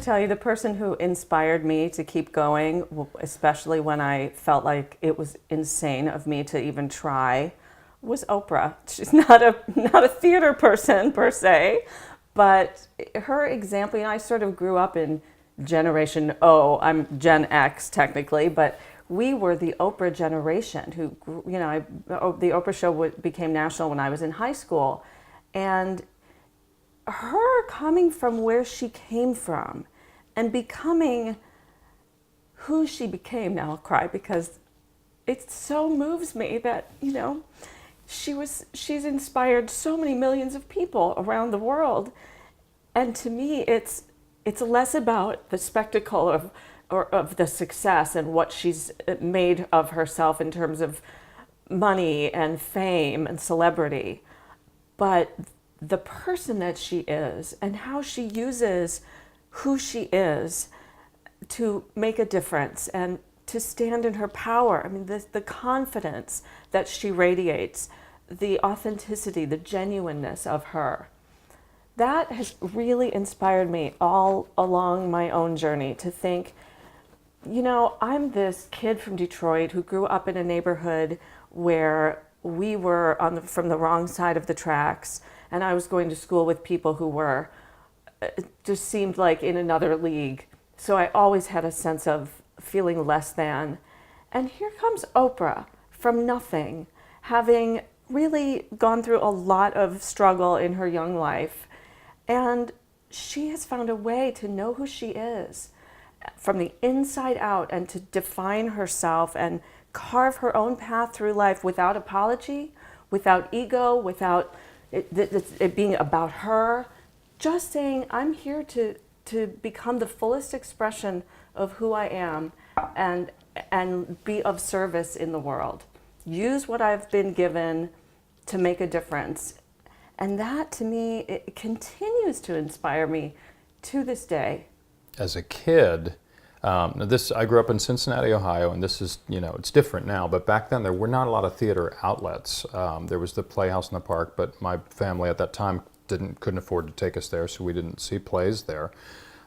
tell you, the person who inspired me to keep going, especially when I felt like it was insane of me to even try, was Oprah. She's not a theater person per se, but her example, I sort of grew up in Generation O. I'm Gen X technically, but we were the Oprah generation who, the Oprah show became national when I was in high school. And her coming from where she came from and becoming who she became, now I'll cry because it so moves me that, she's inspired so many millions of people around the world. And to me, it's less about the spectacle of the success and what she's made of herself in terms of money and fame and celebrity, but the person that she is and how she uses who she is to make a difference and to stand in her power. I mean, the confidence that she radiates, the authenticity, the genuineness of her. That has really inspired me all along my own journey to think, I'm this kid from Detroit who grew up in a neighborhood where we were from the wrong side of the tracks, and I was going to school with people who were, just seemed like in another league. So I always had a sense of feeling less than. And here comes Oprah from nothing, having really gone through a lot of struggle in her young life. And she has found a way to know who she is from the inside out and to define herself and carve her own path through life without apology, without ego, without it being about her, just saying, I'm here to become the fullest expression of who I am and be of service in the world. Use what I've been given to make a difference. And that, to me, it continues to inspire me to this day. As a kid, I grew up in Cincinnati, Ohio, and this is, it's different now, but back then there were not a lot of theater outlets. There was the Playhouse in the Park, but my family at that time couldn't afford to take us there, so we didn't see plays there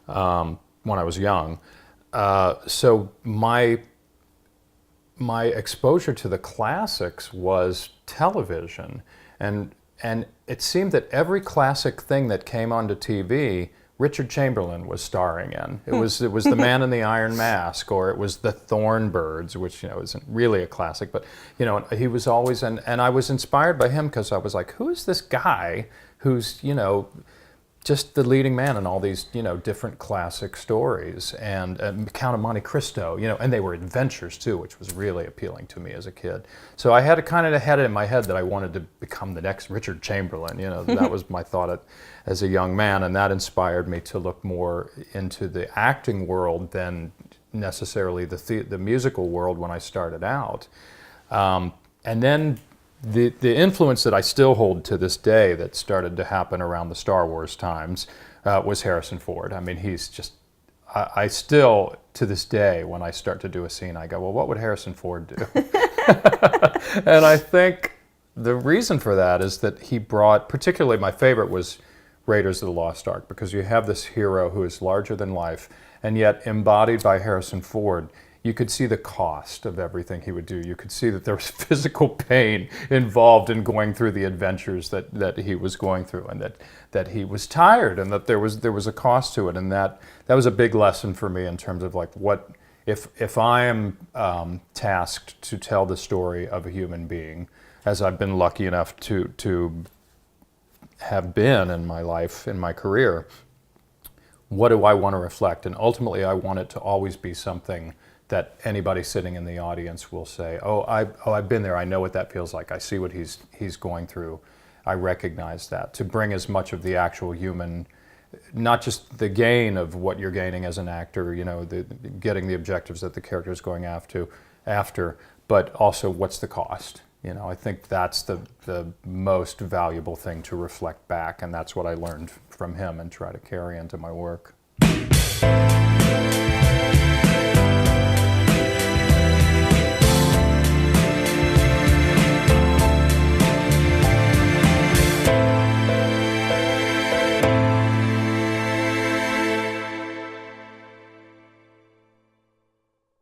when I was young. So my exposure to the classics was television, and it seemed that every classic thing that came onto TV, Richard Chamberlain was starring in. It was The Man in the Iron Mask, or it was The Thornbirds, which isn't really a classic, but he was always and I was inspired by him because I was like, who is this guy who's just the leading man in all these different classic stories, and Count of Monte Cristo, and they were adventures too, which was really appealing to me as a kid. So I had had it in my head that I wanted to become the next Richard Chamberlain. That was my thought as a young man, and that inspired me to look more into the acting world than necessarily the musical world when I started out. And then the influence that I still hold to this day that started to happen around the Star Wars times was Harrison Ford. I mean, he's just, I still, to this day, when I start to do a scene, I go, well, what would Harrison Ford do? And I think the reason for that is that he brought, particularly my favorite was Raiders of the Lost Ark, because you have this hero who is larger than life, and yet embodied by Harrison Ford, you could see the cost of everything he would do. You could see that there was physical pain involved in going through the adventures that he was going through, and that he was tired, and that there was a cost to it. And that was a big lesson for me in terms of like, what if I am tasked to tell the story of a human being, as I've been lucky enough to have been in my life, in my career, what do I want to reflect? And ultimately, I want it to always be something that anybody sitting in the audience will say, I've been there, I know what that feels like, I see what he's going through, I recognize that. To bring as much of the actual human, not just the gain of what you're gaining as an actor, getting the objectives that the character is going after, but also what's the cost. I think that's the most valuable thing to reflect back, and that's what I learned from him and try to carry into my work.